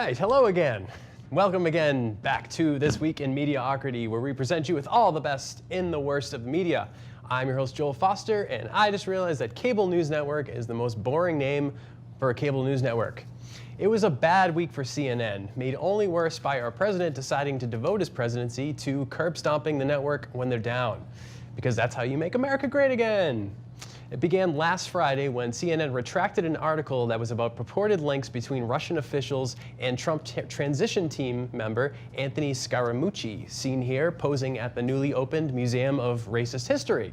right, hello again. Welcome again back to This Week in Media-ocrity, where we present you with all the best in the worst of the media. I'm your host, Joel Foster, and I just realized that cable news network is the most boring name for a cable news network. It was a bad week for CNN, made only worse by our president deciding to devote his presidency to curb stomping the network when they're down. Because that's how you make America great again. It began last Friday when CNN retracted an article that was about purported links between Russian officials and Trump transition team member Anthony Scaramucci, seen here posing at the newly opened Museum of Racist History.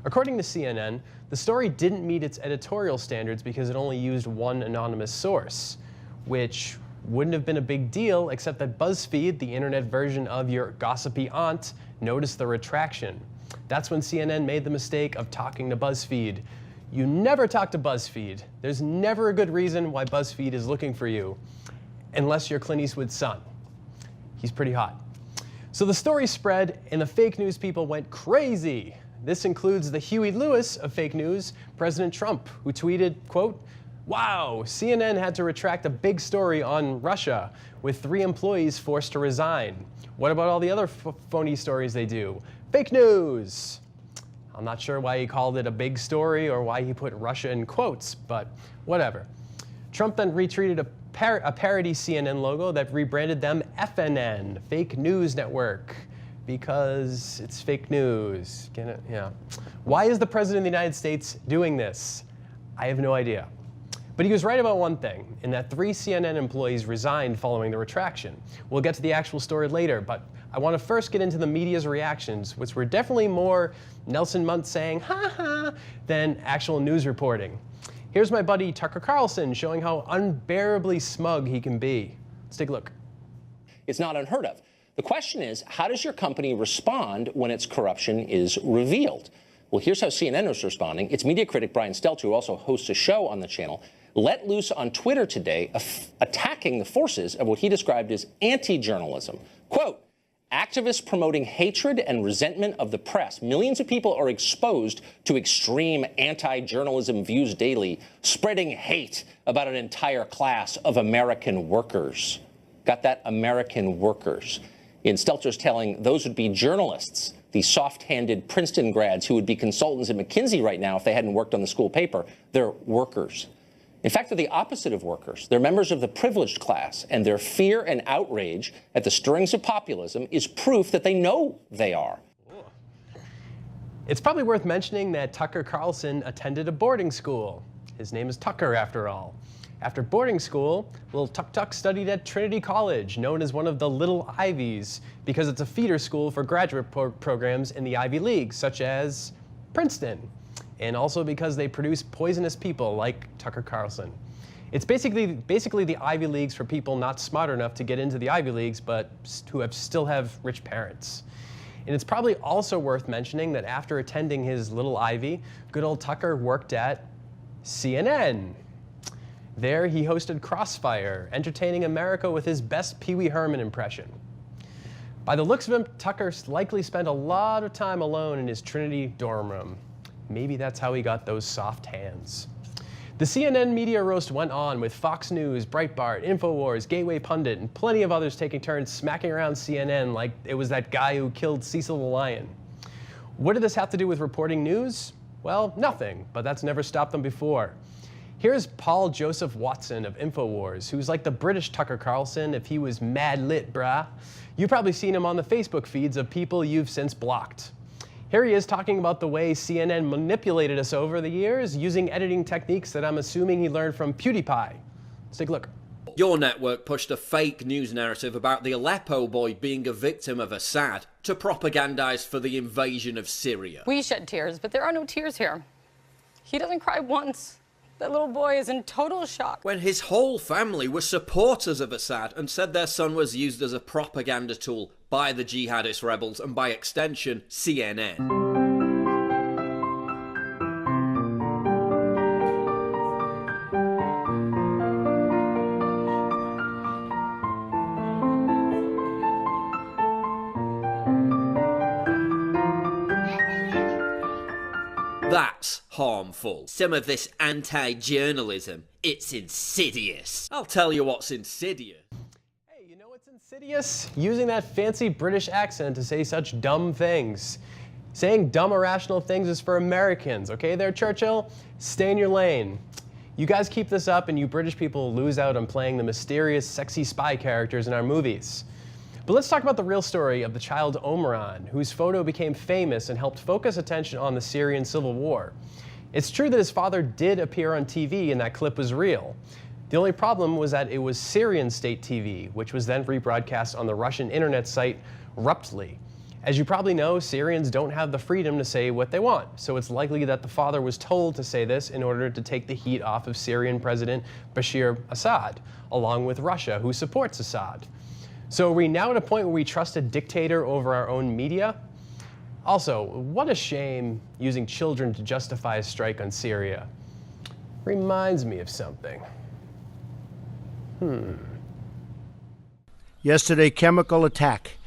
According to CNN, the story didn't meet its editorial standards because it only used one anonymous source, which wouldn't have been a big deal except that BuzzFeed, the internet version of your gossipy aunt, noticed the retraction. That's when CNN made the mistake of talking to BuzzFeed. You never talk to BuzzFeed. There's never a good reason why BuzzFeed is looking for you, unless you're Clint Eastwood's son. He's pretty hot. So the story spread, and the fake news people went crazy. This includes the Huey Lewis of fake news, President Trump, who tweeted, quote, "Wow, CNN had to retract a big story on Russia, with 3 employees forced to resign. What about all the other phony stories they do? Fake news." I'm not sure why he called it a big story or why he put Russia in quotes, but whatever. Trump then retweeted a parody CNN logo that rebranded them FNN, Fake News Network, because it's fake news. Get it? Yeah. Why is the President of the United States doing this? I have no idea. But he was right about one thing, in that 3 CNN employees resigned following the retraction. We'll get to the actual story later, but I want to first get into the media's reactions, which were definitely more Nelson Muntz saying, ha ha, than actual news reporting. Here's my buddy Tucker Carlson showing how unbearably smug he can be. Let's take a look. It's not unheard of. The question is, how does your company respond when its corruption is revealed? Well, here's how CNN is responding. Its media critic Brian Stelter, who also hosts a show on the channel, let loose on Twitter today, attacking the forces of what he described as anti-journalism. Quote, "Activists promoting hatred and resentment of the press. Millions of people are exposed to extreme anti-journalism views daily, spreading hate about an entire class of American workers." Got that? American workers. In Stelter's telling, those would be journalists, the soft-handed Princeton grads who would be consultants at McKinsey right now if they hadn't worked on the school paper. They're workers. In fact, they're the opposite of workers. They're members of the privileged class, and their fear and outrage at the stirrings of populism is proof that they know they are. It's probably worth mentioning that Tucker Carlson attended a boarding school. His name is Tucker, after all. After boarding school, little Tuck studied at Trinity College, known as one of the Little Ivies, because it's a feeder school for graduate programs in the Ivy League, such as Princeton, and also because they produce poisonous people like Tucker Carlson. It's basically the Ivy Leagues for people not smart enough to get into the Ivy Leagues, but who still have rich parents. And it's probably also worth mentioning that after attending his Little Ivy, good old Tucker worked at CNN. There, he hosted Crossfire, entertaining America with his best Pee Wee Herman impression. By the looks of him, Tucker likely spent a lot of time alone in his Trinity dorm room. Maybe that's how he got those soft hands. The CNN media roast went on with Fox News, Breitbart, InfoWars, Gateway Pundit, and plenty of others taking turns smacking around CNN like it was that guy who killed Cecil the Lion. What did this have to do with reporting news? Well, nothing, but that's never stopped them before. Here's Paul Joseph Watson of InfoWars, who's like the British Tucker Carlson if he was mad lit, brah. You've probably seen him on the Facebook feeds of people you've since blocked. Here he is talking about the way CNN manipulated us over the years using editing techniques that I'm assuming he learned from PewDiePie. Let's take a look. Your network pushed a fake news narrative about the Aleppo boy being a victim of Assad to propagandize for the invasion of Syria. We shed tears, but there are no tears here. He doesn't cry once. That little boy is in total shock. When his whole family were supporters of Assad and said their son was used as a propaganda tool by the jihadist rebels and by extension, CNN. That's harmful. Some of this anti-journalism, it's insidious. I'll tell you what's insidious. Insidious, using that fancy British accent to say such dumb things. Saying dumb, irrational things is for Americans, okay there, Churchill? Stay in your lane. You guys keep this up and you British people lose out on playing the mysterious, sexy spy characters in our movies. But let's talk about the real story of the child Omran, whose photo became famous and helped focus attention on the Syrian civil war. It's true that his father did appear on TV and that clip was real. The only problem was that it was Syrian state TV, which was then rebroadcast on the Russian internet site Ruptly. As you probably know, Syrians don't have the freedom to say what they want, so it's likely that the father was told to say this in order to take the heat off of Syrian President Bashar Assad, along with Russia, who supports Assad. So are we now at a point where we trust a dictator over our own media? Also, what a shame using children to justify a strike on Syria. Reminds me of something. Yesterday, chemical attack.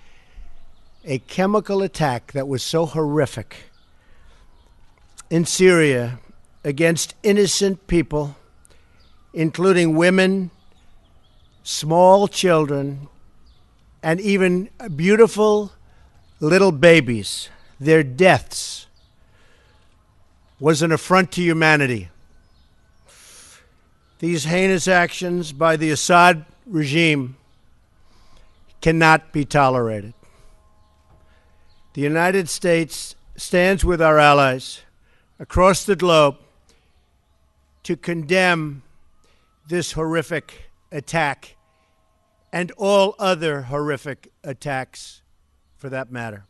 A chemical attack that was so horrific in Syria against innocent people, including women, small children, and even beautiful little babies. Their deaths was an affront to humanity. These heinous actions by the Assad regime cannot be tolerated. The United States stands with our allies across the globe to condemn this horrific attack and all other horrific attacks for that matter.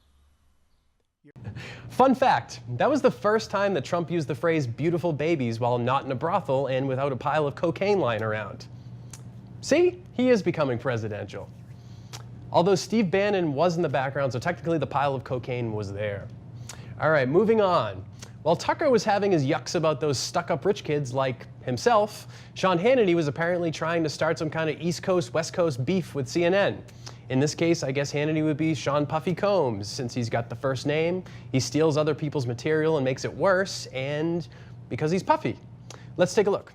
Fun fact, that was the first time that Trump used the phrase beautiful babies while not in a brothel and without a pile of cocaine lying around. See, he is becoming presidential. Although Steve Bannon was in the background, so technically the pile of cocaine was there. All right, moving on. While Tucker was having his yucks about those stuck-up rich kids like himself, Sean Hannity was apparently trying to start some kind of East Coast, West Coast beef with CNN. In this case, I guess Hannity would be Sean Puffy Combs, since he's got the first name, he steals other people's material and makes it worse, and because he's puffy. Let's take a look.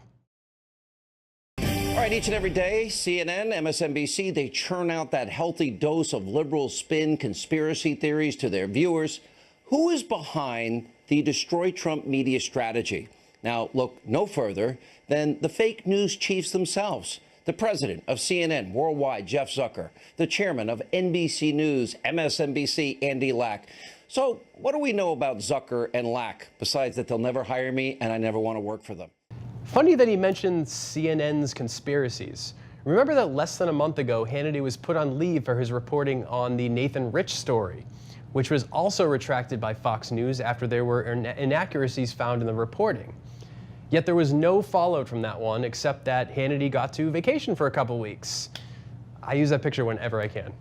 All right, each and every day, CNN, MSNBC, they churn out that healthy dose of liberal spin conspiracy theories to their viewers. Who is behind the Destroy Trump media strategy? Now, look no further than the fake news chiefs themselves. The president of CNN Worldwide, Jeff Zucker, the chairman of NBC News, MSNBC, Andy Lack. So what do we know about Zucker and Lack, besides that they'll never hire me and I never want to work for them? Funny that he mentioned CNN's conspiracies. Remember that less than a month ago, Hannity was put on leave for his reporting on the Nathan Rich story, which was also retracted by Fox News after there were inaccuracies found in the reporting. Yet there was no fallout from that one, except that Hannity got to vacation for a couple weeks. I use that picture whenever I can.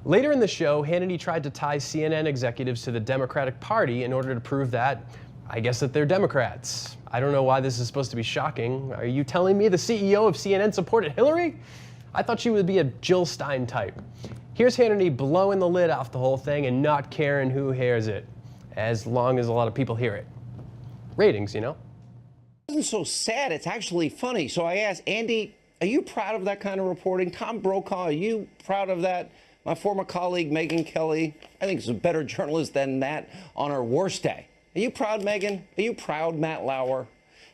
Later in the show, Hannity tried to tie CNN executives to the Democratic Party in order to prove that, I guess, that they're Democrats. I don't know why this is supposed to be shocking. Are you telling me the CEO of CNN supported Hillary? I thought she would be a Jill Stein type. Here's Hannity blowing the lid off the whole thing and not caring who hears it, as long as a lot of people hear it. Ratings, you know? It wasn't so sad. It's actually funny. So I asked, Andy, are you proud of that kind of reporting? Tom Brokaw, are you proud of that? My former colleague, Megyn Kelly, I think is a better journalist than that on her worst day. Are you proud, Megyn? Are you proud, Matt Lauer?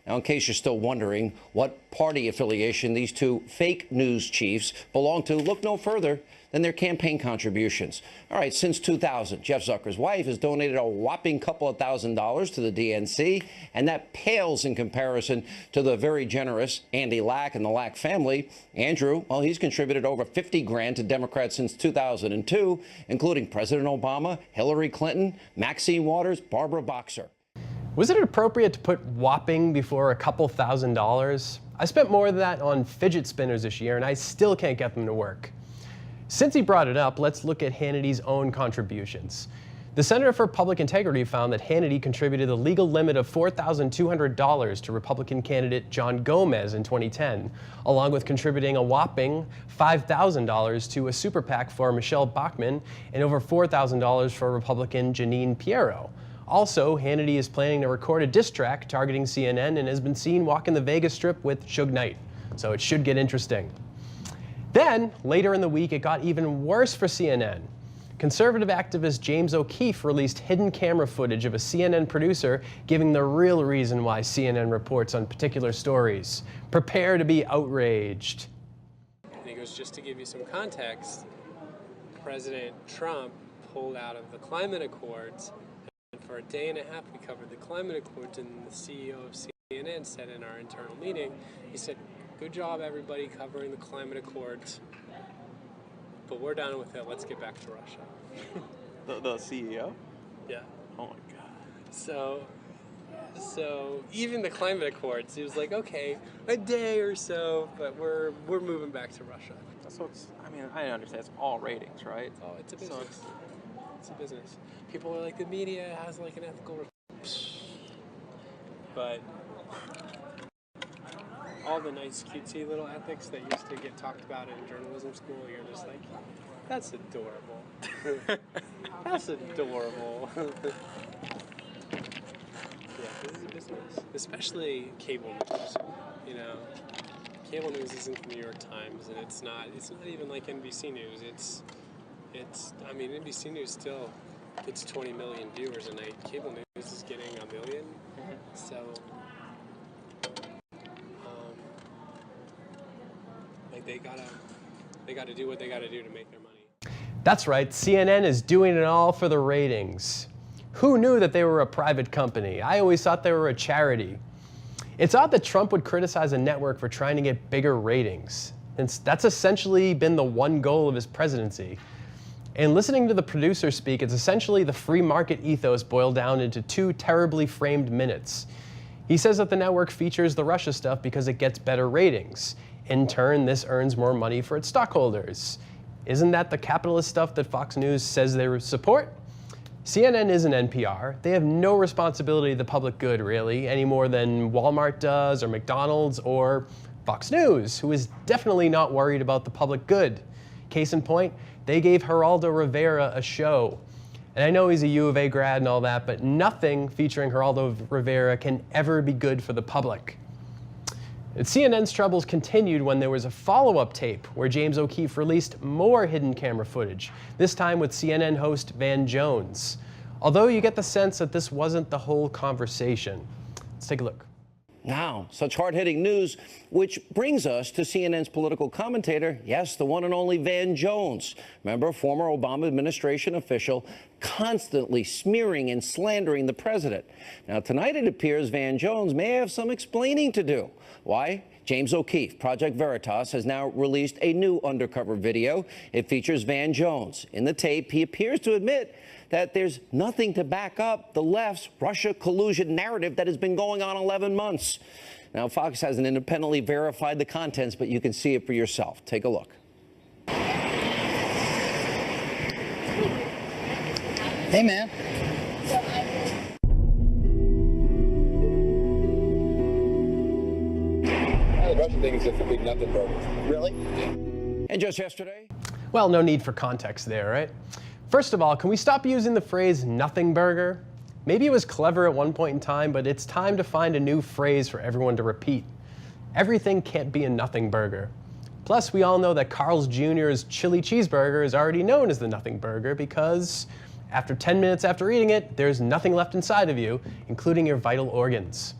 Now, in case you're still wondering what party affiliation these two fake news chiefs belong to, look no further than their campaign contributions. All right, since 2000, Jeff Zucker's wife has donated a whopping couple of $1,000s to the DNC, and that pales in comparison to the very generous Andy Lack and the Lack family. Andrew, well, he's contributed over 50 grand to Democrats since 2002, including President Obama, Hillary Clinton, Maxine Waters, Barbara Boxer. Was it appropriate to put whopping before a couple $1,000s? I spent more than that on fidget spinners this year, and I still can't get them to work. Since he brought it up, let's look at Hannity's own contributions. The Center for Public Integrity found that Hannity contributed a legal limit of $4,200 to Republican candidate John Gomez in 2010, along with contributing a whopping $5,000 to a super PAC for Michelle Bachmann and over $4,000 for Republican Jeanine Pirro. Also, Hannity is planning to record a diss track targeting CNN and has been seen walking the Vegas Strip with Suge Knight, so it should get interesting. Then, later in the week, it got even worse for CNN. Conservative activist James O'Keefe released hidden camera footage of a CNN producer giving the real reason why CNN reports on particular stories. Prepare to be outraged. And he goes, just to give you some context, President Trump pulled out of the climate accords, and for a day and a half we covered the climate accords, and the CEO of CNN said in our internal meeting, he said, good job everybody covering the climate accords, but we're done with it, let's get back to Russia. The CEO? Yeah. Oh my God. So even the climate accords, he was like, okay, a day or so, but we're moving back to Russia. So it's, I mean, I understand it's all ratings, right? Oh, it's a So business. It's a business. People are like, the media has like an ethical, but all the nice cutesy little ethics that used to get talked about in journalism school, you're just like, that's adorable. That's adorable. Yeah, this is a business, especially cable news. You know, cable news isn't the New York Times, and it's not even like NBC News. I mean, NBC News still gets 20 million viewers a night. Cable news is getting 1 million. So, like they gotta do what they gotta do to make their money. That's right, CNN is doing it all for the ratings. Who knew that they were a private company? I always thought they were a charity. It's odd that Trump would criticize a network for trying to get bigger ratings. That's essentially been the one goal of his presidency. And listening to the producer speak, it's essentially the free market ethos boiled down into 2 terribly framed minutes. He says that the network features the Russia stuff because it gets better ratings. In turn, this earns more money for its stockholders. Isn't that the capitalist stuff that Fox News says they support? CNN isn't NPR. They have no responsibility to the public good, really, any more than Walmart does, or McDonald's, or Fox News, who is definitely not worried about the public good. Case in point, they gave Geraldo Rivera a show. And I know he's a U of A grad and all that, but nothing featuring Geraldo Rivera can ever be good for the public. And CNN's troubles continued when there was a follow-up tape where James O'Keefe released more hidden camera footage, this time with CNN host Van Jones. Although you get the sense that this wasn't the whole conversation. Let's take a look. Now, such hard-hitting news, which brings us to CNN's political commentator, yes, the one and only Van Jones. Remember, former Obama administration official, constantly smearing and slandering the president. Now, tonight it appears Van Jones may have some explaining to do. Why? James O'Keefe, Project Veritas, has now released a new undercover video. It features Van Jones. In the tape, he appears to admit that there's nothing to back up the left's Russia collusion narrative that has been going on 11 months. Now, Fox hasn't independently verified the contents, but you can see it for yourself. Take a look. Hey, man. The Russian thing is just a big nothing burger. Really? And just yesterday? Well, no need for context there, right? First of all, can we stop using the phrase nothing burger? Maybe it was clever at one point in time, but it's time to find a new phrase for everyone to repeat. Everything can't be a nothing burger. Plus, we all know that Carl's Jr.'s chili cheeseburger is already known as the nothing burger because after 10 minutes after eating it, there's nothing left inside of you, including your vital organs.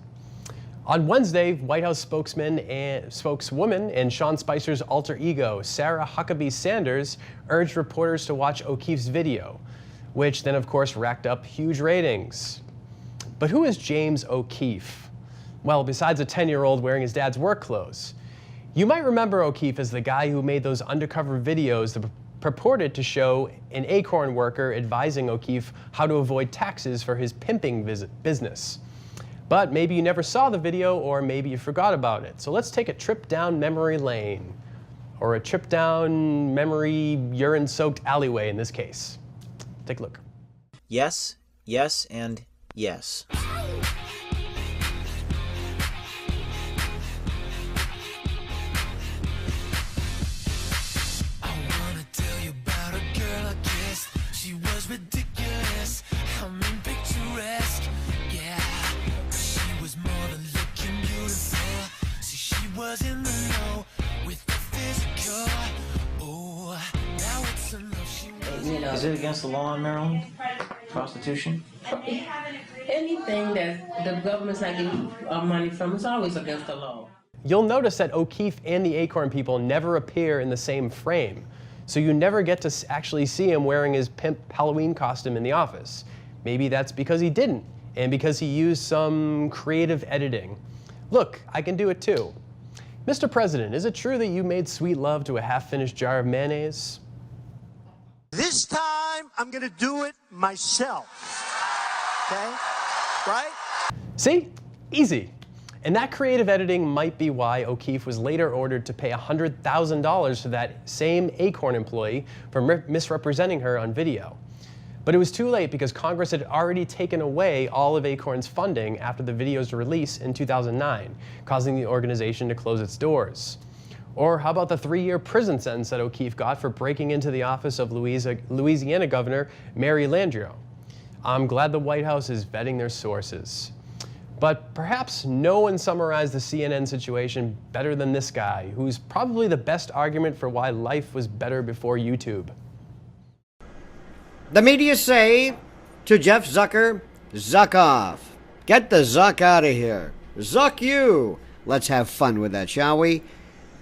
On Wednesday, White House spokeswoman and Sean Spicer's alter ego, Sarah Huckabee Sanders, urged reporters to watch O'Keefe's video, which then, of course, racked up huge ratings. But who is James O'Keefe? Well, besides a 10-year-old wearing his dad's work clothes. You might remember O'Keefe as the guy who made those undercover videos that purported to show an Acorn worker advising O'Keefe how to avoid taxes for his pimping business. But maybe you never saw the video, or maybe you forgot about it. So let's take a trip down memory lane, or a trip down memory urine-soaked alleyway in this case. Take a look. Yes, yes, and yes. Ridiculous, I mean picturesque, yeah. She was more than looking beautiful. See, she was in the know with the physical. Is it against the law in Maryland? Prostitution? Anything that the government's not getting money from is always against the law. You'll notice that O'Keefe and the Acorn people never appear in the same frame, so you never get to actually see him wearing his pimp Halloween costume in the office. Maybe that's because he didn't, and because he used some creative editing. Look, I can do it too. Mr. President, is it true that you made sweet love to a half-finished jar of mayonnaise? This time, I'm going to do it myself. Okay? Right? See? Easy. And that creative editing might be why O'Keefe was later ordered to pay $100,000 to that same Acorn employee for misrepresenting her on video. But it was too late because Congress had already taken away all of Acorn's funding after the video's release in 2009, causing the organization to close its doors. Or how about the 3-year prison sentence that O'Keefe got for breaking into the office of Louisiana Governor Mary Landrieu? I'm glad the White House is vetting their sources. But perhaps no one summarized the CNN situation better than this guy, who's probably the best argument for why life was better before YouTube. The media say to Jeff Zucker, Zuck off. Get the Zuck out of here. Zuck you. Let's have fun with that, shall we?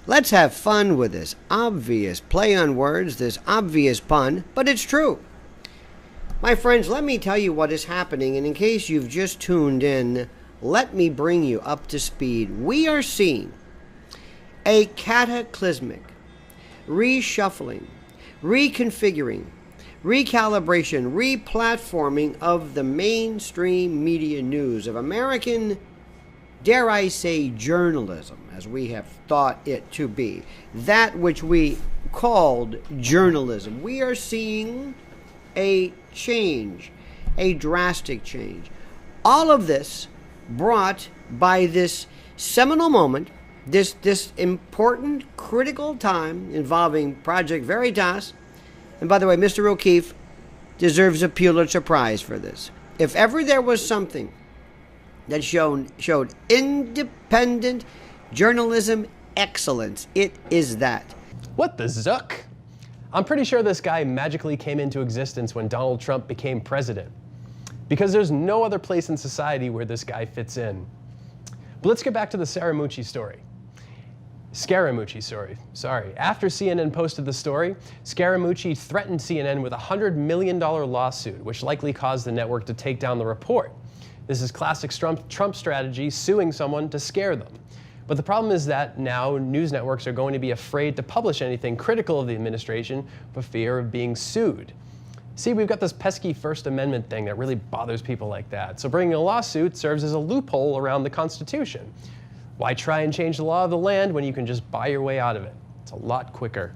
Let's have fun with this obvious play on words, this obvious pun, but it's true. My friends, let me tell you what is happening, and in case you've just tuned in, let me bring you up to speed. We are seeing a cataclysmic reshuffling, reconfiguring, recalibration, replatforming of the mainstream media news of American, dare I say, journalism, as we have thought it to be. That which we called journalism. We are seeing a change, a drastic change. All of this brought by this seminal moment, this important, critical time involving Project Veritas. And by the way, Mr. O'Keefe deserves a Pulitzer Prize for this. If ever there was something that showed independent journalism excellence, it is that. What the zuck? I'm pretty sure this guy magically came into existence when Donald Trump became president, because there's no other place in society where this guy fits in. But let's get back to the Scaramucci story. Sorry. After CNN posted the story, Scaramucci threatened CNN with a $100 million lawsuit, which likely caused the network to take down the report. This is classic Trump strategy, suing someone to scare them. But the problem is that now news networks are going to be afraid to publish anything critical of the administration for fear of being sued. See, we've got this pesky First Amendment thing that really bothers people like that. So bringing a lawsuit serves as a loophole around the Constitution. Why try and change the law of the land when you can just buy your way out of it? It's a lot quicker.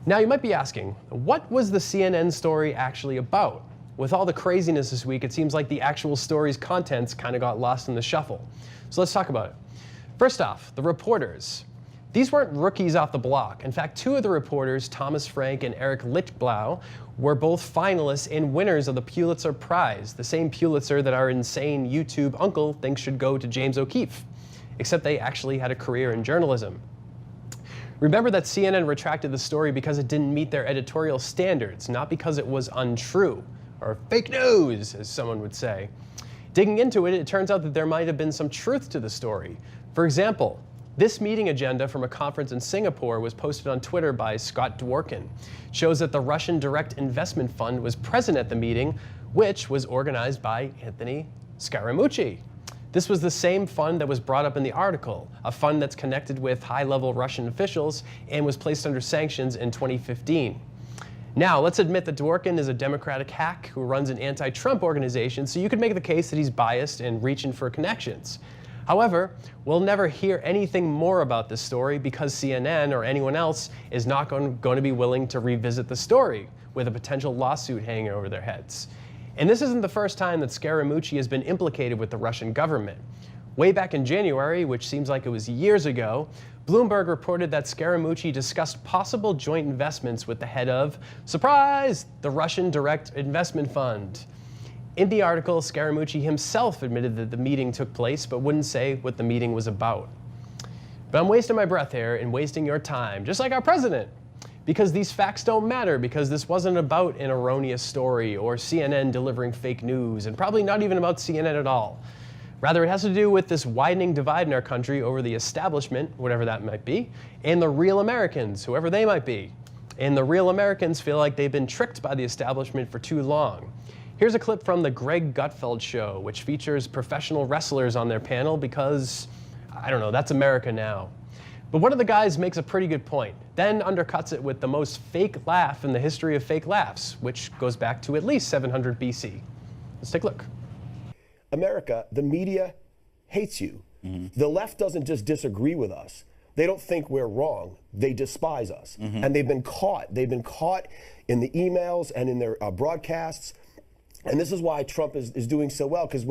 Now you might be asking, what was the CNN story actually about? With all the craziness this week, it seems like the actual story's contents kind of got lost in the shuffle. So let's talk about it. First off, the reporters. These weren't rookies off the block. In fact, 2 of the reporters, Thomas Frank and Eric Lichtblau, were both finalists and winners of the Pulitzer Prize, the same Pulitzer that our insane YouTube uncle thinks should go to James O'Keefe, except they actually had a career in journalism. Remember that CNN retracted the story because it didn't meet their editorial standards, not because it was untrue, or fake news, as someone would say. Digging into it, it turns out that there might have been some truth to the story. For example, this meeting agenda from a conference in Singapore was posted on Twitter by Scott Dworkin. It shows that the Russian Direct Investment Fund was present at the meeting, which was organized by Anthony Scaramucci. This was the same fund that was brought up in the article, a fund that's connected with high-level Russian officials and was placed under sanctions in 2015. Now, let's admit that Dworkin is a Democratic hack who runs an anti-Trump organization, so you could make the case that he's biased and reaching for connections. However, we'll never hear anything more about this story because CNN or anyone else is not going to be willing to revisit the story with a potential lawsuit hanging over their heads. And this isn't the first time that Scaramucci has been implicated with the Russian government. Way back in January, which seems like it was years ago, Bloomberg reported that Scaramucci discussed possible joint investments with the head of, surprise, the Russian Direct Investment Fund. In the article, Scaramucci himself admitted that the meeting took place, but wouldn't say what the meeting was about. But I'm wasting my breath here and wasting your time, just like our president. because these facts don't matter, because this wasn't about an erroneous story or CNN delivering fake news, and probably not even about CNN at all. Rather, it has to do with this widening divide in our country over the establishment, whatever that might be, and the real Americans, whoever they might be. And the real Americans feel like they've been tricked by the establishment for too long. Here's a clip from the Greg Gutfeld show, which features professional wrestlers on their panel because, I don't know, that's America now. But one of the guys makes a pretty good point, then undercuts it with the most fake laugh in the history of fake laughs, which goes back to at least 700 BC. Let's take a look. America, the media hates you. The left doesn't just disagree with us. They don't think we're wrong. They despise us. And they've been caught. They've been caught in the emails and in their broadcasts. And this is why Trump is doing so well, because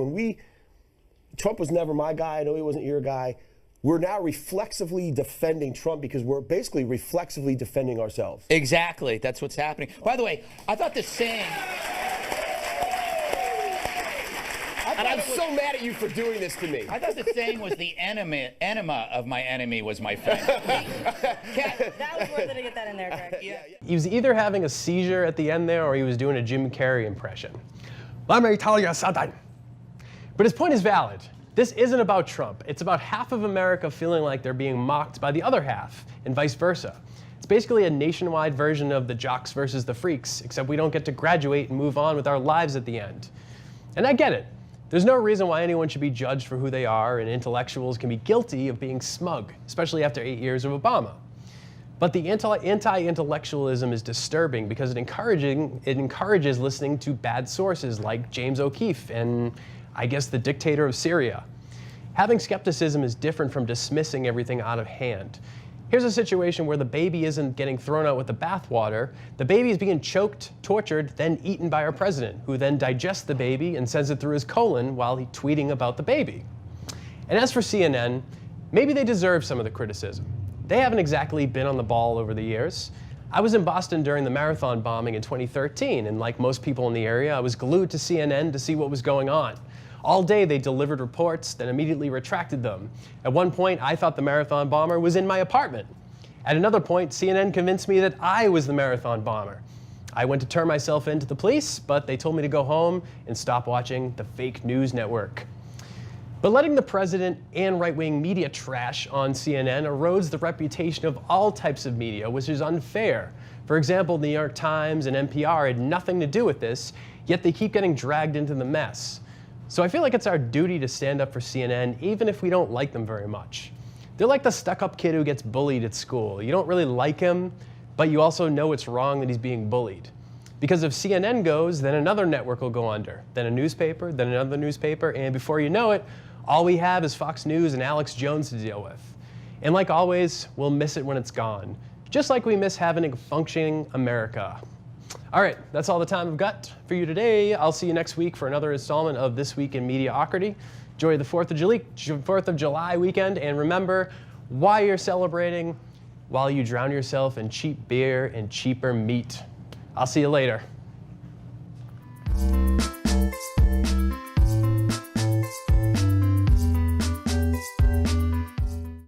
Trump was never my guy. I know he wasn't your guy. We're now reflexively defending Trump because we're basically reflexively defending ourselves. Exactly. That's what's happening. By the way, I thought the saying... And I'm so mad at you for doing this to me. I thought the saying was the enema of my enemy was my friend. That was worth it to get that in there, Greg. Yeah. He was either having a seizure at the end there or he was doing a Jim Carrey impression. Let me tell you something. But his point is valid. This isn't about Trump. It's about half of America feeling like they're being mocked by the other half, and vice versa. It's basically a nationwide version of the jocks versus the freaks, except we don't get to graduate and move on with our lives at the end. And I get it. There's no reason why anyone should be judged for who they are, and intellectuals can be guilty of being smug, especially after 8 years of Obama. But the anti-intellectualism is disturbing because it encourages listening to bad sources like James O'Keefe and, I guess, the dictator of Syria. Having skepticism is different from dismissing everything out of hand. Here's a situation where the baby isn't getting thrown out with the bathwater. The baby is being choked, tortured, then eaten by our president, who then digests the baby and sends it through his colon while he's tweeting about the baby. And as for CNN, maybe they deserve some of the criticism. They haven't exactly been on the ball over the years. I was in Boston during the marathon bombing in 2013, and like most people in the area, I was glued to CNN to see what was going on. All day they delivered reports, then immediately retracted them. At one point, I thought the marathon bomber was in my apartment. At another point, CNN convinced me that I was the marathon bomber. I went to turn myself in to the police, but they told me to go home and stop watching the fake news network. But letting the president and right-wing media trash on CNN erodes the reputation of all types of media, which is unfair. For example, the New York Times and NPR had nothing to do with this, yet they keep getting dragged into the mess. So I feel like it's our duty to stand up for CNN, even if we don't like them very much. They're like the stuck-up kid who gets bullied at school. You don't really like him, but you also know it's wrong that he's being bullied. Because if CNN goes, then another network will go under, then a newspaper, then another newspaper, and before you know it, all we have is Fox News and Alex Jones to deal with. And like always, we'll miss it when it's gone, just like we miss having a functioning America. All right, that's all the time I've got for you today. I'll see you next week for another installment of This Week in Media-ocrity. Enjoy the 4th of July weekend, and remember, while you're celebrating, while you drown yourself in cheap beer and cheaper meat. I'll see you later.